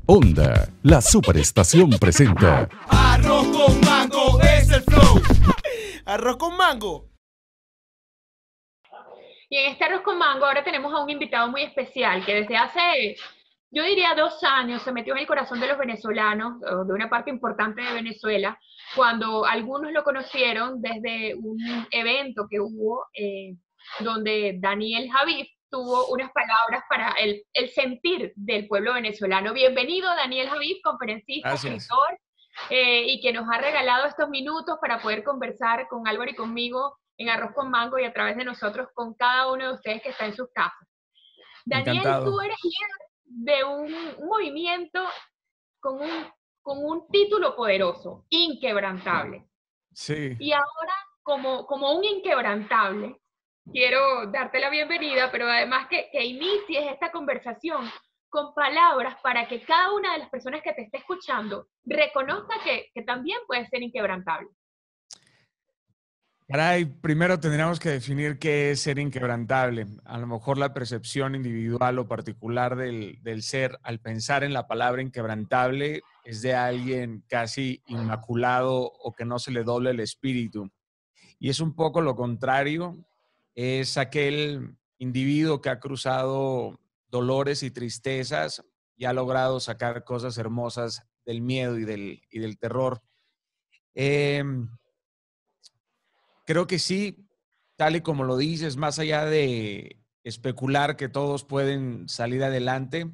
Onda, la superestación presenta Arroz con mango es el flow. Arroz con mango. Y en este Arroz con Mango ahora tenemos a un invitado muy especial que desde hace, yo diría 2 años, se metió en el corazón de los venezolanos, o de una parte importante de Venezuela, cuando algunos lo conocieron desde un evento que hubo donde Daniel Javif tuvo unas palabras para el sentir del pueblo venezolano. Bienvenido, Daniel Javif, conferencista, Gracias. escritor, y que nos ha regalado estos minutos para poder conversar con Álvaro y conmigo en Arroz con Mango y a través de nosotros con cada uno de ustedes que está en sus casas. Daniel, Encantado. tú eres líder de un movimiento con un título poderoso, inquebrantable. Sí. Y ahora, como un inquebrantable, quiero darte la bienvenida, pero además que inicies esta conversación con palabras para que cada una de las personas que te esté escuchando reconozca que también puede ser inquebrantable. Caray, primero tendríamos que definir qué es ser inquebrantable. A lo mejor la percepción individual o particular del ser al pensar en la palabra inquebrantable es de alguien casi inmaculado o que no se le doble el espíritu. Y es un poco lo contrario, es aquel individuo que ha cruzado dolores y tristezas y ha logrado sacar cosas hermosas del miedo y del terror. Creo que sí, tal y como lo dices, más allá de especular que todos pueden salir adelante,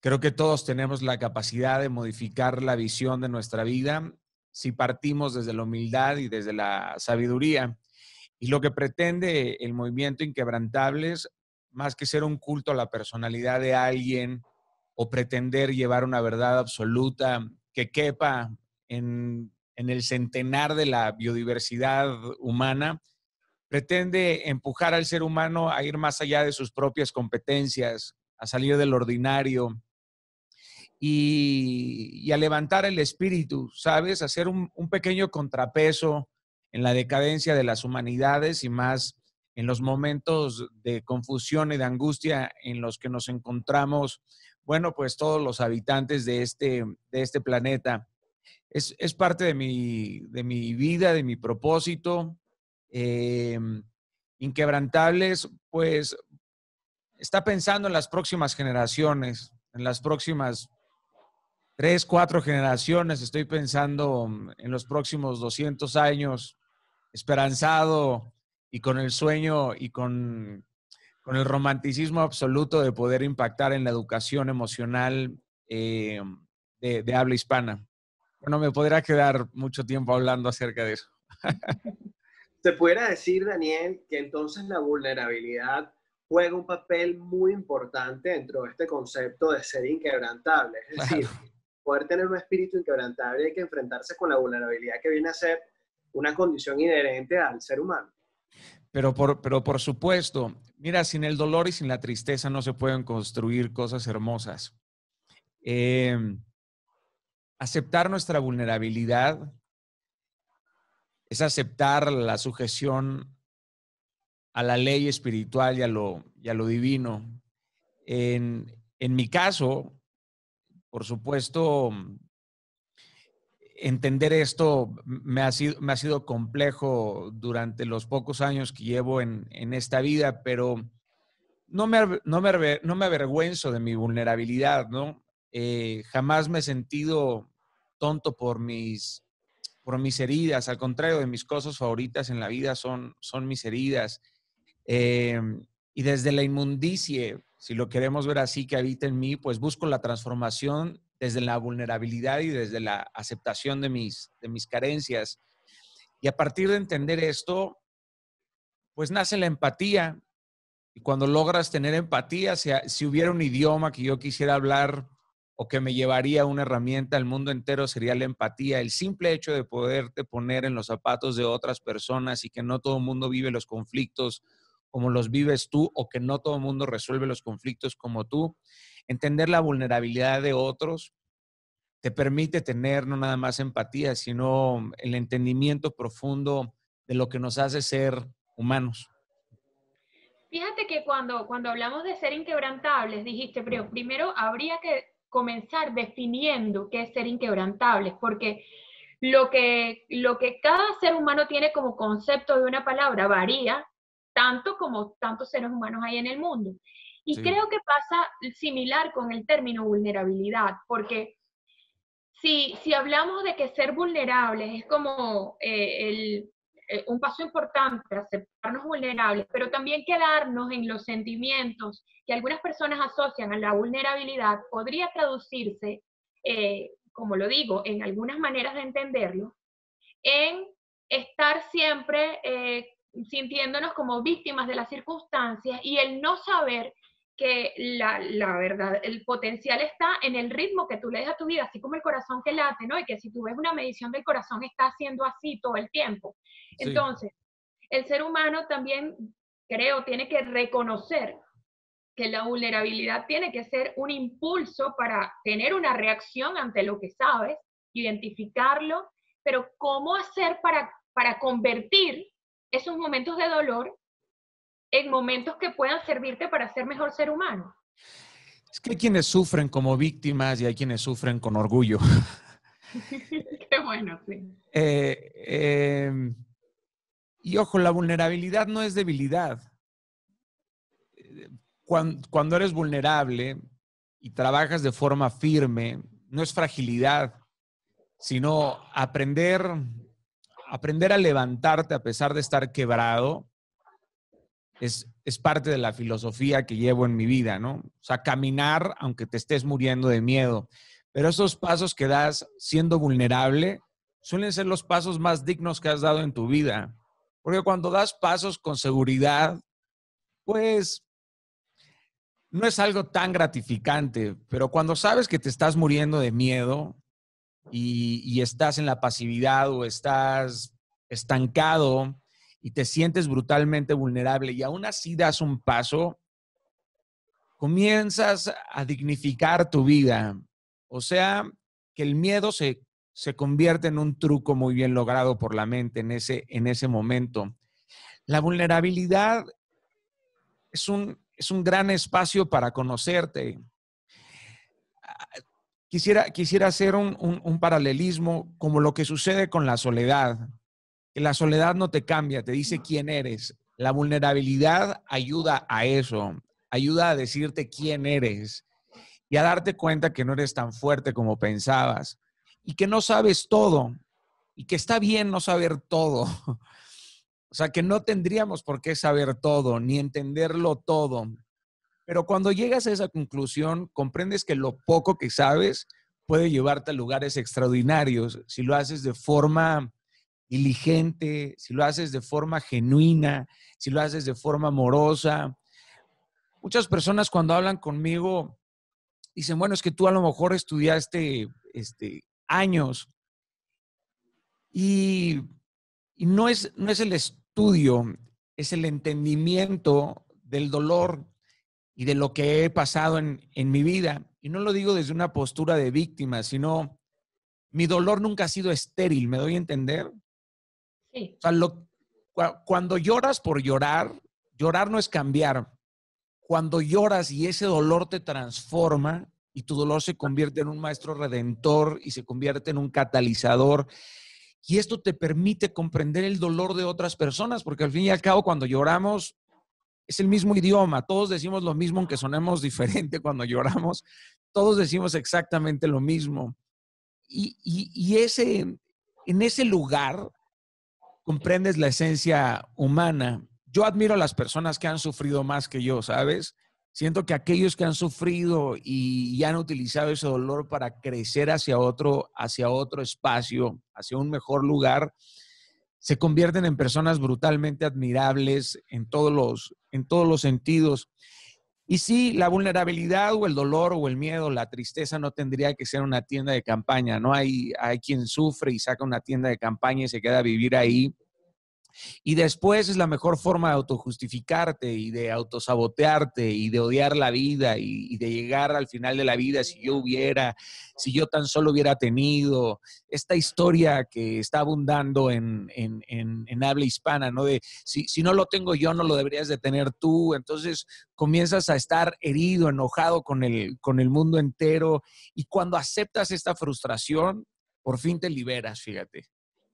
creo que todos tenemos la capacidad de modificar la visión de nuestra vida si partimos desde la humildad y desde la sabiduría. Y lo que pretende el movimiento Inquebrantables, más que ser un culto a la personalidad de alguien o pretender llevar una verdad absoluta que quepa en el centenar de la biodiversidad humana, pretende empujar al ser humano a ir más allá de sus propias competencias, a salir del ordinario y a levantar el espíritu, ¿sabes? Hacer un pequeño contrapeso en la decadencia de las humanidades y más en los momentos de confusión y de angustia en los que nos encontramos, bueno, pues todos los habitantes de este planeta. Es parte de mi vida, de mi propósito. Eh, Inquebrantables, pues está pensando en las próximas generaciones, en las próximas 3, 4 generaciones. Estoy pensando en los próximos 200 años, esperanzado y con el sueño y con el romanticismo absoluto de poder impactar en la educación emocional de habla hispana. Bueno, me podría quedar mucho tiempo hablando acerca de eso. Se pudiera decir, Daniel, que entonces la vulnerabilidad juega un papel muy importante dentro de este concepto de ser inquebrantable. Es decir, Claro. poder tener un espíritu inquebrantable hay que enfrentarse con la vulnerabilidad que viene a ser una condición inherente al ser humano. Pero por supuesto, mira, sin el dolor y sin la tristeza no se pueden construir cosas hermosas. Eh, Aceptar nuestra vulnerabilidad es aceptar la sujeción a la ley espiritual y a lo divino. En mi caso, por supuesto, entender esto me ha sido complejo durante los pocos años que llevo en esta vida, pero no me avergüenzo de mi vulnerabilidad, ¿no? Jamás me he sentido tonto por mis heridas. Al contrario, de mis cosas favoritas en la vida son mis heridas. Eh, y desde la inmundicie, si lo queremos ver así, que habita en mí, pues busco la transformación desde la vulnerabilidad y desde la aceptación de mis carencias. Y a partir de entender esto, pues nace la empatía. Y cuando logras tener empatía, si hubiera un idioma que yo quisiera hablar o que me llevaría una herramienta al mundo entero, sería la empatía. El simple hecho de poderte poner en los zapatos de otras personas y que no todo el mundo vive los conflictos como los vives tú o que no todo el mundo resuelve los conflictos como tú. Entender la vulnerabilidad de otros te permite tener no nada más empatía, sino el entendimiento profundo de lo que nos hace ser humanos. Fíjate que cuando hablamos de ser inquebrantables, dijiste, pero primero habría que comenzar definiendo qué es ser inquebrantables, porque lo que cada ser humano tiene como concepto de una palabra varía tanto como tantos seres humanos hay en el mundo. Y Sí. creo que pasa similar con el término vulnerabilidad, porque si hablamos de que ser vulnerables es como un paso importante, aceptarnos vulnerables, pero también quedarnos en los sentimientos que algunas personas asocian a la vulnerabilidad, podría traducirse, como lo digo, en algunas maneras de entenderlo, en estar siempre sintiéndonos como víctimas de las circunstancias y el no saber que la verdad, el potencial está en el ritmo que tú le des a tu vida, así como el corazón que late, ¿no? Y que si tú ves una medición del corazón está haciendo así todo el tiempo. Sí. Entonces, el ser humano también, creo, tiene que reconocer que la vulnerabilidad tiene que ser un impulso para tener una reacción ante lo que sabes, identificarlo, pero ¿cómo hacer para convertir esos momentos de dolor en momentos que puedan servirte para ser mejor ser humano? Es que hay quienes sufren como víctimas y hay quienes sufren con orgullo. Qué bueno, sí. Y ojo, la vulnerabilidad no es debilidad. Cuando eres vulnerable y trabajas de forma firme, no es fragilidad, sino aprender a levantarte a pesar de estar quebrado. Es parte de la filosofía que llevo en mi vida, ¿no? O sea, caminar aunque te estés muriendo de miedo. Pero esos pasos que das siendo vulnerable suelen ser los pasos más dignos que has dado en tu vida. Porque cuando das pasos con seguridad, pues no es algo tan gratificante. Pero cuando sabes que te estás muriendo de miedo y estás en la pasividad o estás estancado y te sientes brutalmente vulnerable y aún así das un paso, comienzas a dignificar tu vida. O sea, que el miedo se convierte en un truco muy bien logrado por la mente en ese momento. La vulnerabilidad es un gran espacio para conocerte. Quisiera hacer un paralelismo como lo que sucede con la soledad. Que la soledad no te cambia, te dice quién eres. La vulnerabilidad ayuda a eso, ayuda a decirte quién eres y a darte cuenta que no eres tan fuerte como pensabas y que no sabes todo y que está bien no saber todo. O sea, que no tendríamos por qué saber todo ni entenderlo todo. Pero cuando llegas a esa conclusión, comprendes que lo poco que sabes puede llevarte a lugares extraordinarios si lo haces de forma diligente, si lo haces de forma genuina, si lo haces de forma amorosa. Muchas personas cuando hablan conmigo dicen, bueno, es que tú a lo mejor estudiaste años y no es el estudio, es el entendimiento del dolor y de lo que he pasado en mi vida. Y no lo digo desde una postura de víctima, sino mi dolor nunca ha sido estéril, ¿me doy a entender? Sí. O sea, cuando lloras por llorar, llorar no es cambiar. Cuando lloras y ese dolor te transforma y tu dolor se convierte en un maestro redentor y se convierte en un catalizador. Y esto te permite comprender el dolor de otras personas, porque al fin y al cabo cuando lloramos es el mismo idioma. Todos decimos lo mismo aunque sonemos diferente cuando lloramos. Todos decimos exactamente lo mismo. Y en ese lugar comprendes la esencia humana. Yo admiro a las personas que han sufrido más que yo, ¿sabes? Siento que aquellos que han sufrido y han utilizado ese dolor para crecer hacia otro espacio, hacia un mejor lugar, se convierten en personas brutalmente admirables en todos los sentidos. Y sí, la vulnerabilidad o el dolor o el miedo, la tristeza no tendría que ser una tienda de campaña, ¿no? Hay quien sufre y saca una tienda de campaña y se queda a vivir ahí. Y después es la mejor forma de autojustificarte y de autosabotearte y de odiar la vida y de llegar al final de la vida si yo tan solo hubiera tenido esta historia que está abundando en habla hispana, ¿no? De si no lo tengo yo, no lo deberías de tener tú. Entonces comienzas a estar herido, enojado con el mundo entero. Y cuando aceptas esta frustración, por fin te liberas, fíjate.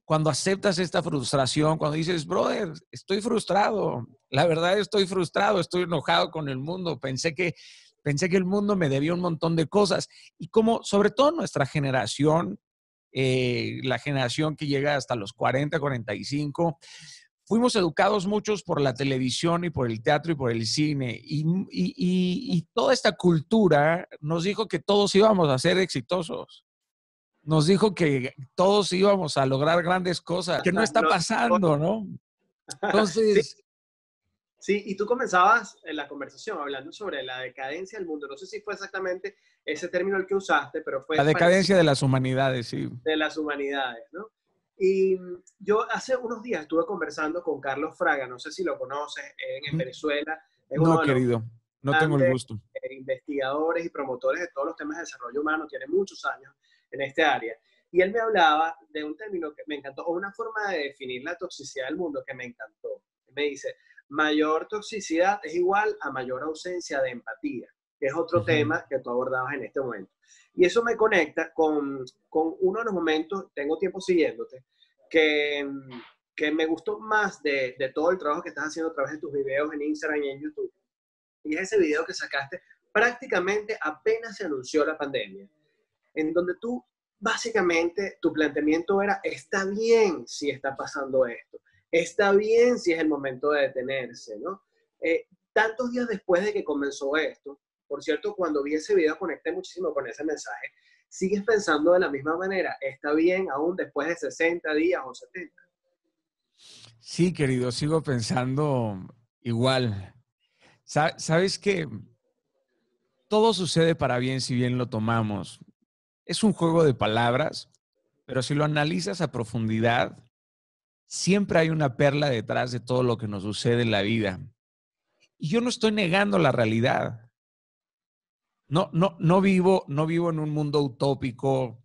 Cuando aceptas esta frustración, cuando dices, brother, estoy frustrado, la verdad estoy frustrado, estoy enojado con el mundo, pensé que el mundo me debía un montón de cosas. Y como sobre todo nuestra generación, la generación que llega hasta los 40, 45, fuimos educados muchos por la televisión y por el teatro y por el cine. Y toda esta cultura nos dijo que todos íbamos a ser exitosos. Nos dijo que todos íbamos a lograr grandes cosas, que no está pasando, ¿no? Entonces... Sí, y tú comenzabas en la conversación hablando sobre la decadencia del mundo. No sé si fue exactamente ese término el que usaste, pero fue... La decadencia de las humanidades, sí. De las humanidades, ¿no? Y yo hace unos días estuve conversando con Carlos Fraga, no sé si lo conoces, en Venezuela. Es no, querido, no tengo el gusto. Investigadores y promotores de todos los temas de desarrollo humano, tiene muchos años en este área. Y él me hablaba de un término que me encantó, o una forma de definir la toxicidad del mundo que me encantó. Me dice, mayor toxicidad es igual a mayor ausencia de empatía, que es otro tema que tú abordabas en este momento. Y eso me conecta con uno de los momentos, tengo tiempo siguiéndote, que me gustó más de todo el trabajo que estás haciendo a través de tus videos en Instagram y en YouTube. Y es ese video que sacaste prácticamente apenas se anunció la pandemia, en donde tú, básicamente, tu planteamiento era, está bien si está pasando esto, está bien si es el momento de detenerse, ¿no? Tantos días después de que comenzó esto, por cierto, cuando vi ese video conecté muchísimo con ese mensaje, ¿sigues pensando de la misma manera? ¿Está bien aún después de 60 días o 70? Sí, querido, sigo pensando igual. ¿Sabes qué? Todo sucede para bien si bien lo tomamos. Es un juego de palabras, pero si lo analizas a profundidad, siempre hay una perla detrás de todo lo que nos sucede en la vida. Y yo no estoy negando la realidad. No vivo en un mundo utópico,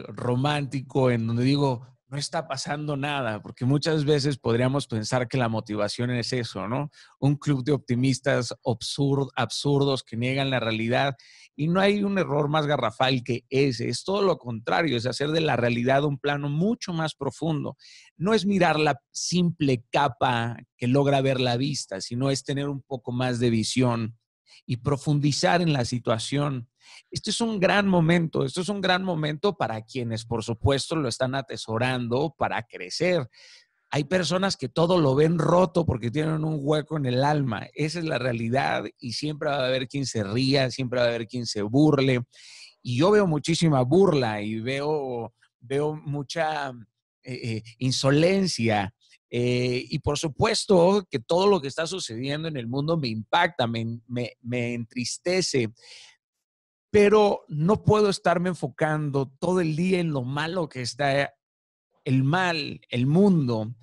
romántico, en donde digo, no está pasando nada, porque muchas veces podríamos pensar que la motivación es eso, ¿no? Un club de optimistas absurdos que niegan la realidad. Y no hay un error más garrafal que ese. Es todo lo contrario, es hacer de la realidad un plano mucho más profundo. No es mirar la simple capa que logra ver la vista, sino es tener un poco más de visión y profundizar en la situación. Esto es un gran momento para quienes, por supuesto, lo están atesorando para crecer. Hay personas que todo lo ven roto porque tienen un hueco en el alma. Esa es la realidad y siempre va a haber quien se ría, siempre va a haber quien se burle. Y yo veo muchísima burla y veo mucha insolencia. Y por supuesto que todo lo que está sucediendo en el mundo me impacta, me entristece. Pero no puedo estarme enfocando todo el día en lo malo que está el mundo.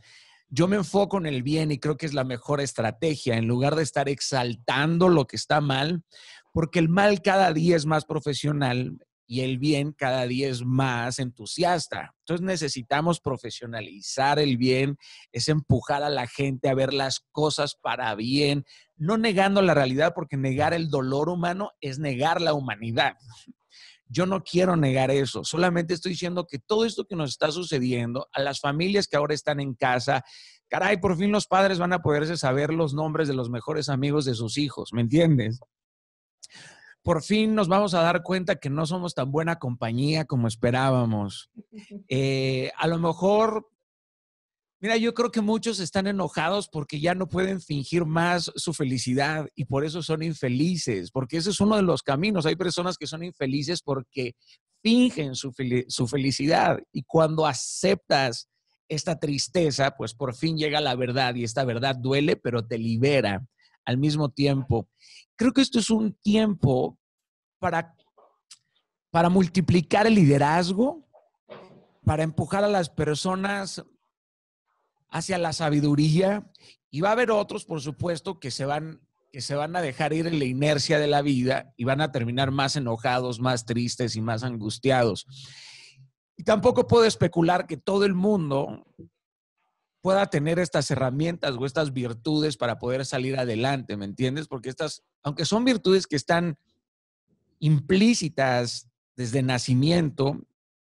Yo me enfoco en el bien y creo que es la mejor estrategia, en lugar de estar exaltando lo que está mal, porque el mal cada día es más profesional y el bien cada día es más entusiasta. Entonces necesitamos profesionalizar el bien, es empujar a la gente a ver las cosas para bien, no negando la realidad, porque negar el dolor humano es negar la humanidad. Yo no quiero negar eso, solamente estoy diciendo que todo esto que nos está sucediendo, a las familias que ahora están en casa, caray, por fin los padres van a poderse saber los nombres de los mejores amigos de sus hijos, ¿me entiendes? Por fin nos vamos a dar cuenta que no somos tan buena compañía como esperábamos. A lo mejor, mira, yo creo que muchos están enojados porque ya no pueden fingir más su felicidad y por eso son infelices, porque ese es uno de los caminos. Hay personas que son infelices porque fingen su felicidad y cuando aceptas esta tristeza, pues por fin llega la verdad y esta verdad duele, pero te libera al mismo tiempo. Creo que esto es un tiempo para multiplicar el liderazgo, para empujar a las personas hacia la sabiduría, y va a haber otros, por supuesto, que se van a dejar ir en la inercia de la vida y van a terminar más enojados, más tristes y más angustiados. Y tampoco puedo especular que todo el mundo pueda tener estas herramientas o estas virtudes para poder salir adelante, ¿me entiendes? Porque estas, aunque son virtudes que están implícitas desde nacimiento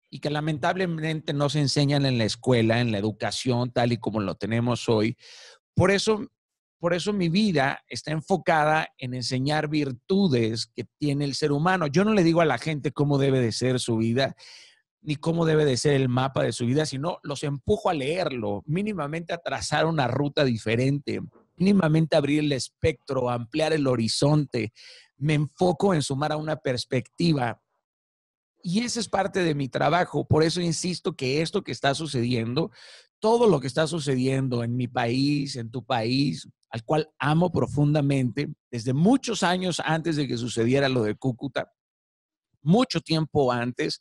y que lamentablemente no se enseñan en la escuela, en la educación, tal y como lo tenemos hoy, por eso mi vida está enfocada en enseñar virtudes que tiene el ser humano. Yo no le digo a la gente cómo debe de ser su vida, ni cómo debe de ser el mapa de su vida, sino los empujo a leerlo, mínimamente a trazar una ruta diferente, mínimamente a abrir el espectro, a ampliar el horizonte. Me enfoco en sumar a una perspectiva. Y ese es parte de mi trabajo. Por eso insisto que esto que está sucediendo, todo lo que está sucediendo en mi país, en tu país, al cual amo profundamente, desde muchos años antes de que sucediera lo de Cúcuta, mucho tiempo antes,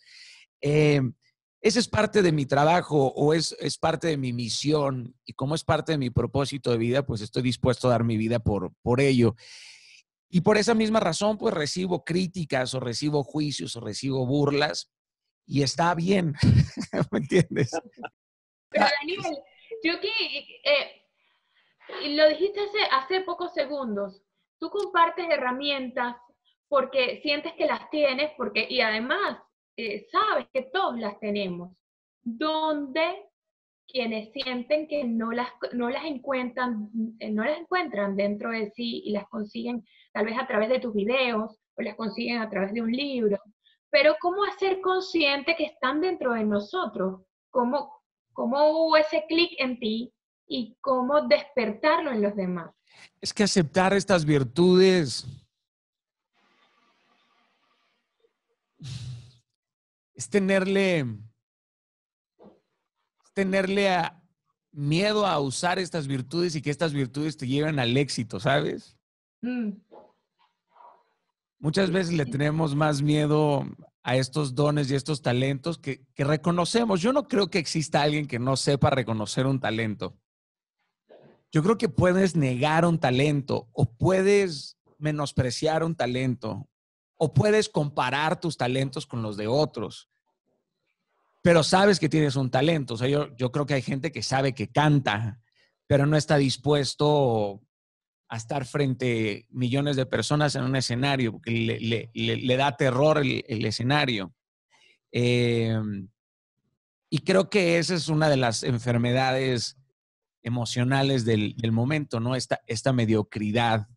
ese es parte de mi trabajo o es parte de mi misión, y como es parte de mi propósito de vida, pues estoy dispuesto a dar mi vida por ello. Y por esa misma razón, pues recibo críticas o recibo juicios o recibo burlas, y está bien, ¿me entiendes? Pero Daniel, yo que lo dijiste hace pocos segundos, tú compartes herramientas porque sientes que las tienes, y además sabes que todos las tenemos, donde quienes sienten que no las encuentran dentro de sí y las consiguen tal vez a través de tus videos o las consiguen a través de un libro, pero ¿cómo hacer consciente que están dentro de nosotros? ¿Cómo hubo ese clic en ti y cómo despertarlo en los demás? Es que aceptar estas virtudes es tenerle miedo a usar estas virtudes y que estas virtudes te lleven al éxito, ¿sabes? Muchas veces le tenemos más miedo a estos dones y estos talentos que reconocemos. Yo no creo que exista alguien que no sepa reconocer un talento. Yo creo que puedes negar un talento o puedes menospreciar un talento o puedes comparar tus talentos con los de otros, pero sabes que tienes un talento. O sea, yo creo que hay gente que sabe que canta, pero no está dispuesto a estar frente a millones de personas en un escenario, porque le da terror el escenario. Y creo que esa es una de las enfermedades emocionales del momento, ¿no? Esta mediocridad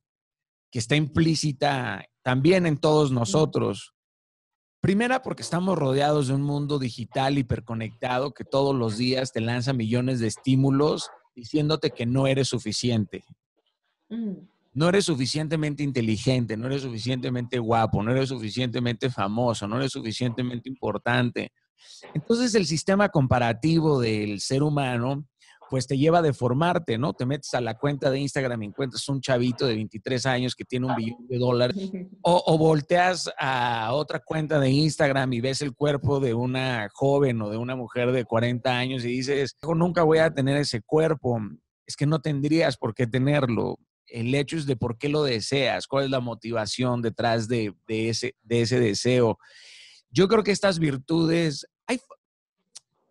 que está implícita también en todos nosotros. Primera, porque estamos rodeados de un mundo digital hiperconectado que todos los días te lanza millones de estímulos diciéndote que no eres suficiente. No eres suficientemente inteligente, no eres suficientemente guapo, no eres suficientemente famoso, no eres suficientemente importante. Entonces el sistema comparativo del ser humano pues te lleva a deformarte, ¿no? Te metes a la cuenta de Instagram y encuentras un chavito de 23 años que tiene $1 billón, o volteas a otra cuenta de Instagram y ves el cuerpo de una joven o de una mujer de 40 años y dices, nunca voy a tener ese cuerpo. Es que no tendrías por qué tenerlo. El hecho es de por qué lo deseas, cuál es la motivación detrás de ese deseo. Yo creo que estas virtudes,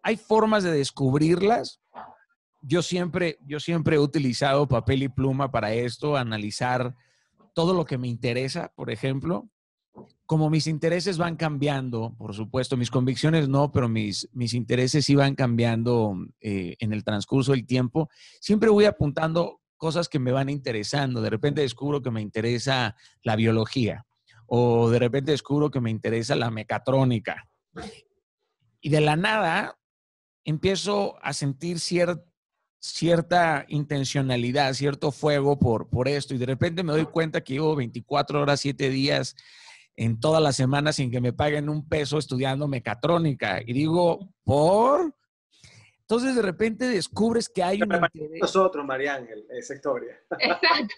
hay formas de descubrirlas. Yo siempre he utilizado papel y pluma para esto, analizar todo lo que me interesa, por ejemplo. Como mis intereses van cambiando, por supuesto, mis convicciones no, pero mis intereses sí van cambiando en el transcurso del tiempo. Siempre voy apuntando cosas que me van interesando. De repente descubro que me interesa la biología o de repente descubro que me interesa la mecatrónica. Y de la nada empiezo a sentir cierta intencionalidad, cierto fuego por esto. Y de repente me doy cuenta que llevo 24 horas, 7 días en toda la semana sin que me paguen un peso estudiando mecatrónica. Y digo, ¿por? Entonces de repente descubres que hay un interés. Nosotros, María Ángel, esa historia. Exacto.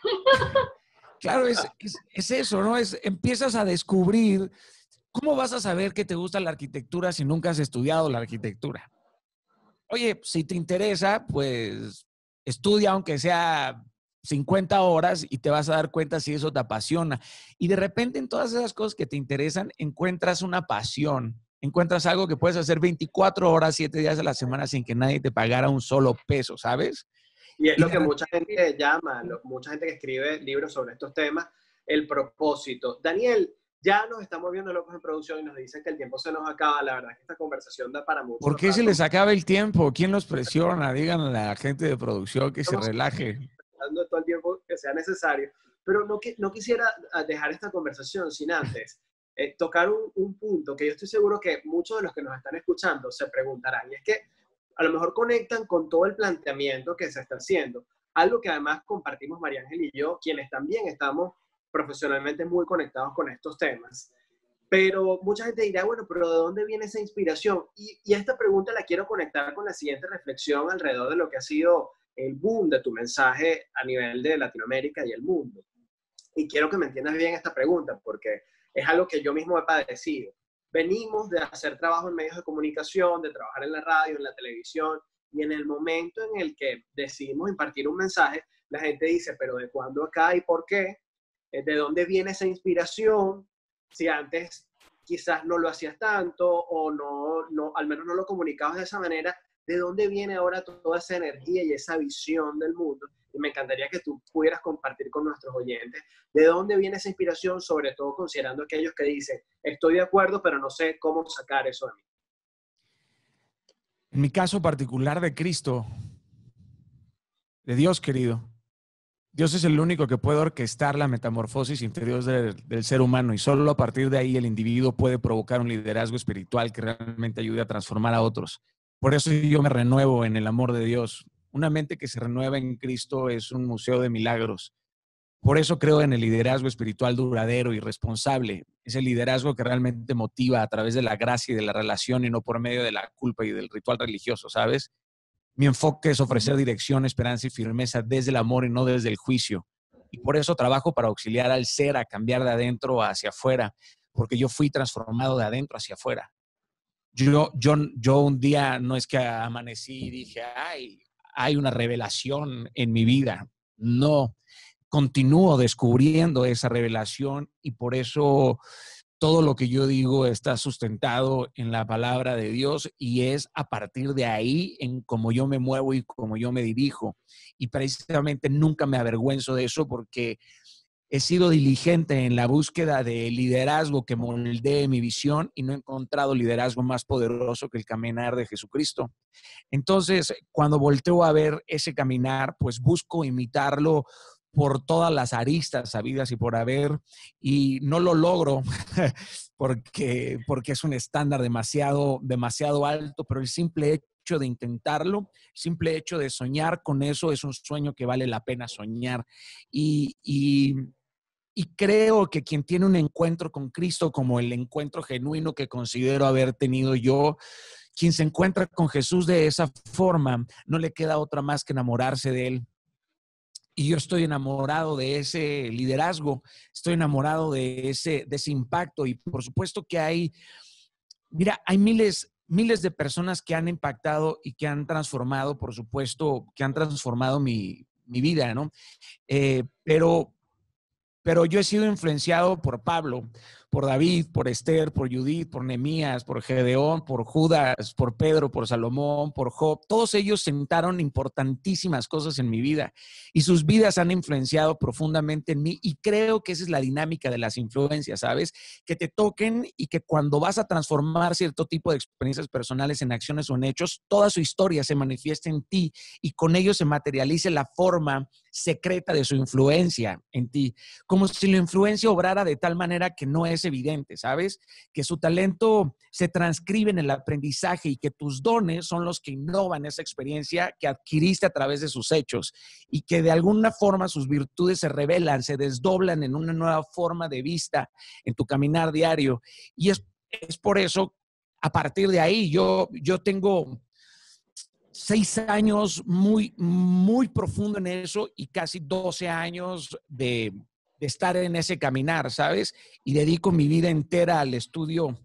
Claro, es eso, ¿no? Empiezas a descubrir. ¿Cómo vas a saber que te gusta la arquitectura si nunca has estudiado la arquitectura? Oye, si te interesa, pues estudia aunque sea 50 horas y te vas a dar cuenta si eso te apasiona. Y de repente en todas esas cosas que te interesan, encuentras una pasión, encuentras algo que puedes hacer 24 horas, 7 días a la semana sin que nadie te pagara un solo peso, ¿sabes? Y es Y lo de que repente, mucha gente llama, mucha gente que escribe libros sobre estos temas, el propósito. Daniel, ya nos estamos viendo locos en producción y nos dicen que el tiempo se nos acaba. La verdad es que esta conversación da para mucho ¿por qué se rato. les acaba el tiempo? ¿Quién los presiona? Díganle a la gente de producción que se Estamos relaje. dando todo el tiempo que sea necesario, pero no quisiera dejar esta conversación sin antes tocar un punto que yo estoy seguro que muchos de los que nos están escuchando se preguntarán, y es que a lo mejor conectan con todo el planteamiento que se está haciendo, algo que además compartimos María Ángel y yo, quienes también estamos profesionalmente muy conectados con estos temas. Pero mucha gente dirá, bueno, pero ¿de dónde viene esa inspiración? Y esta pregunta la quiero conectar con la siguiente reflexión alrededor de lo que ha sido el boom de tu mensaje a nivel de Latinoamérica y el mundo. Y quiero que me entiendas bien esta pregunta, porque es algo que yo mismo he padecido. Venimos de hacer trabajo en medios de comunicación, de trabajar en la radio, en la televisión, y en el momento en el que decidimos impartir un mensaje, la gente dice, pero ¿de cuándo acá y por qué? ¿De dónde viene esa inspiración? Si antes quizás no lo hacías tanto o no, al menos no lo comunicabas de esa manera, ¿de dónde viene ahora toda esa energía y esa visión del mundo? Y me encantaría que tú pudieras compartir con nuestros oyentes de dónde viene esa inspiración, sobre todo considerando aquellos que dicen, estoy de acuerdo, pero no sé cómo sacar eso de mí. En mi caso particular de Cristo, de Dios querido, Dios es el único que puede orquestar la metamorfosis interior del ser humano y solo a partir de ahí el individuo puede provocar un liderazgo espiritual que realmente ayude a transformar a otros. Por eso yo me renuevo en el amor de Dios. Una mente que se renueva en Cristo es un museo de milagros. Por eso creo en el liderazgo espiritual duradero y responsable. Es el liderazgo que realmente motiva a través de la gracia y de la relación y no por medio de la culpa y del ritual religioso, ¿sabes? Mi enfoque es ofrecer dirección, esperanza y firmeza desde el amor y no desde el juicio. Y por eso trabajo para auxiliar al ser a cambiar de adentro hacia afuera, porque yo fui transformado de adentro hacia afuera. Yo un día no es que amanecí y dije, ay, hay una revelación en mi vida. No, continúo descubriendo esa revelación y por eso todo lo que yo digo está sustentado en la palabra de Dios y es a partir de ahí en cómo yo me muevo y cómo yo me dirijo. Y precisamente nunca me avergüenzo de eso porque he sido diligente en la búsqueda de liderazgo que moldee mi visión y no he encontrado liderazgo más poderoso que el caminar de Jesucristo. Entonces, cuando volteo a ver ese caminar, pues busco imitarlo por todas las aristas habidas y por haber, y no lo logro porque es un estándar demasiado alto, pero el simple hecho de intentarlo, el simple hecho de soñar con eso es un sueño que vale la pena soñar. Y creo que quien tiene un encuentro con Cristo como el encuentro genuino que considero haber tenido yo, quien se encuentra con Jesús de esa forma, no le queda otra más que enamorarse de Él. Y yo estoy enamorado de ese liderazgo, estoy enamorado de ese impacto. Y por supuesto que hay miles de personas que han impactado y que han transformado, por supuesto, que han transformado mi vida, ¿no? Pero yo he sido influenciado por Pablo, por David, por Esther, por Judith, por Nehemías, por Gedeón, por Judas, por Pedro, por Salomón, por Job. Todos ellos sentaron importantísimas cosas en mi vida y sus vidas han influenciado profundamente en mí y creo que esa es la dinámica de las influencias, ¿sabes? Que te toquen y que cuando vas a transformar cierto tipo de experiencias personales en acciones o en hechos, toda su historia se manifiesta en ti y con ello se materialice la forma secreta de su influencia en ti. Como si la influencia obrara de tal manera que no es evidente, ¿sabes? Que su talento se transcribe en el aprendizaje y que tus dones son los que innovan esa experiencia que adquiriste a través de sus hechos y que de alguna forma sus virtudes se revelan, se desdoblan en una nueva forma de vista en tu caminar diario. Y es por eso, a partir de ahí, yo tengo 6 años muy, muy profundo en eso y casi 12 años de estar en ese caminar, ¿sabes? Y dedico mi vida entera al estudio,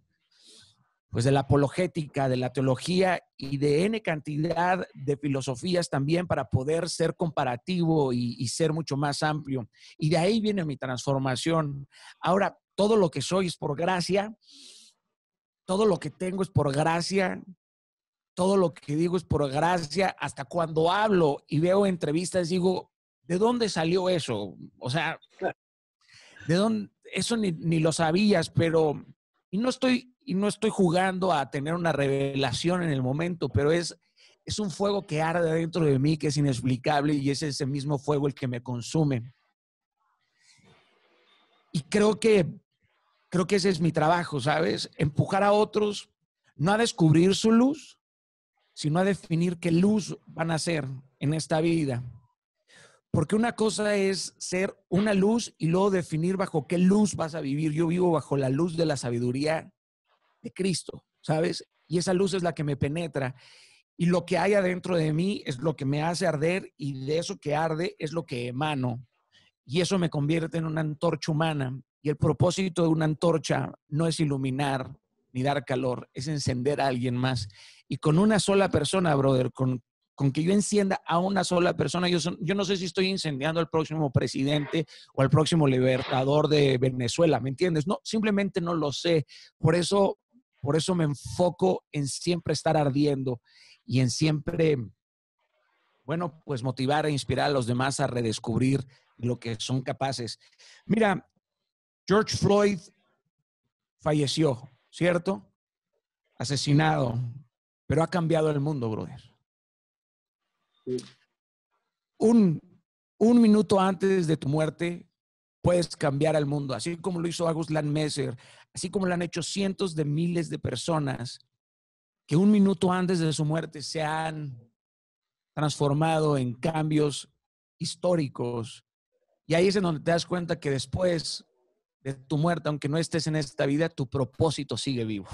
de la apologética, de la teología y de N cantidad de filosofías también para poder ser comparativo y ser mucho más amplio. Y de ahí viene mi transformación. Ahora, todo lo que soy es por gracia, todo lo que tengo es por gracia, todo lo que digo es por gracia. Hasta cuando hablo y veo entrevistas digo, ¿de dónde salió eso? O sea, ¿de dónde? Eso ni lo sabías, pero... Y no estoy jugando a tener una revelación en el momento, pero es un fuego que arde dentro de mí, que es inexplicable, y es ese mismo fuego el que me consume. Y creo que ese es mi trabajo, ¿sabes? Empujar a otros, no a descubrir su luz, sino a definir qué luz van a ser en esta vida. Porque una cosa es ser una luz y luego definir bajo qué luz vas a vivir. Yo vivo bajo la luz de la sabiduría de Cristo, ¿sabes? Y esa luz es la que me penetra. Y lo que hay adentro de mí es lo que me hace arder, y de eso que arde es lo que emano. Y eso me convierte en una antorcha humana. Y el propósito de una antorcha no es iluminar ni dar calor, es encender a alguien más. Y con una sola persona, brother, con que yo encienda a una sola persona, yo no sé si estoy incendiando al próximo presidente o al próximo libertador de Venezuela, ¿me entiendes? No, simplemente no lo sé. Por eso me enfoco en siempre estar ardiendo y en siempre, bueno, pues motivar e inspirar a los demás a redescubrir lo que son capaces. Mira, George Floyd falleció, ¿cierto? Asesinado, pero ha cambiado el mundo, brother. Un minuto antes de tu muerte puedes cambiar al mundo, así como lo hizo August Landmesser, así como lo han hecho cientos de miles de personas que un minuto antes de su muerte se han transformado en cambios históricos. Y ahí es en donde te das cuenta que después de tu muerte, aunque no estés en esta vida, tu propósito sigue vivo.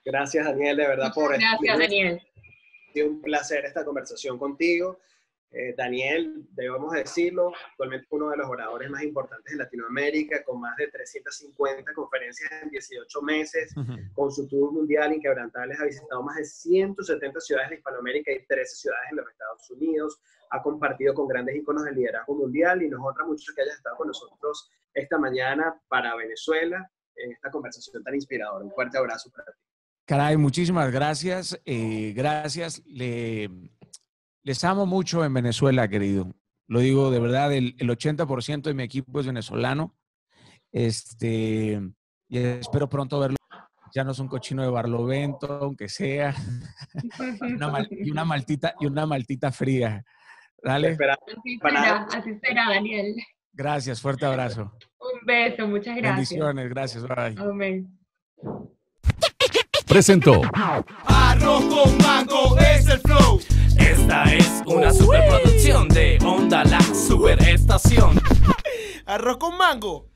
Gracias, Daniel, de verdad. Gracias, Daniel. Ha sido un placer esta conversación contigo. Daniel, debemos decirlo, actualmente uno de los oradores más importantes de Latinoamérica, con más de 350 conferencias en 18 meses, con su tour mundial Inquebrantables, ha visitado más de 170 ciudades de Hispanoamérica y 13 ciudades en los Estados Unidos, ha compartido con grandes íconos del liderazgo mundial, y nos honra mucho que hayas estado con nosotros esta mañana para Venezuela, en esta conversación tan inspiradora. Un fuerte abrazo para ti. Caray, muchísimas gracias. Gracias. Les amo mucho en Venezuela, querido. Lo digo de verdad, el 80% de mi equipo es venezolano. Y espero pronto verlo. Ya no es un cochino de Barlovento, aunque sea. y una maltita fría. Dale. Así será, Daniel. Gracias, fuerte abrazo. Un beso, muchas gracias. Bendiciones, gracias. Bye. Amén. Presentó Arroz con mango es el flow. Esta es una superproducción de Onda La Superestación. Arroz con mango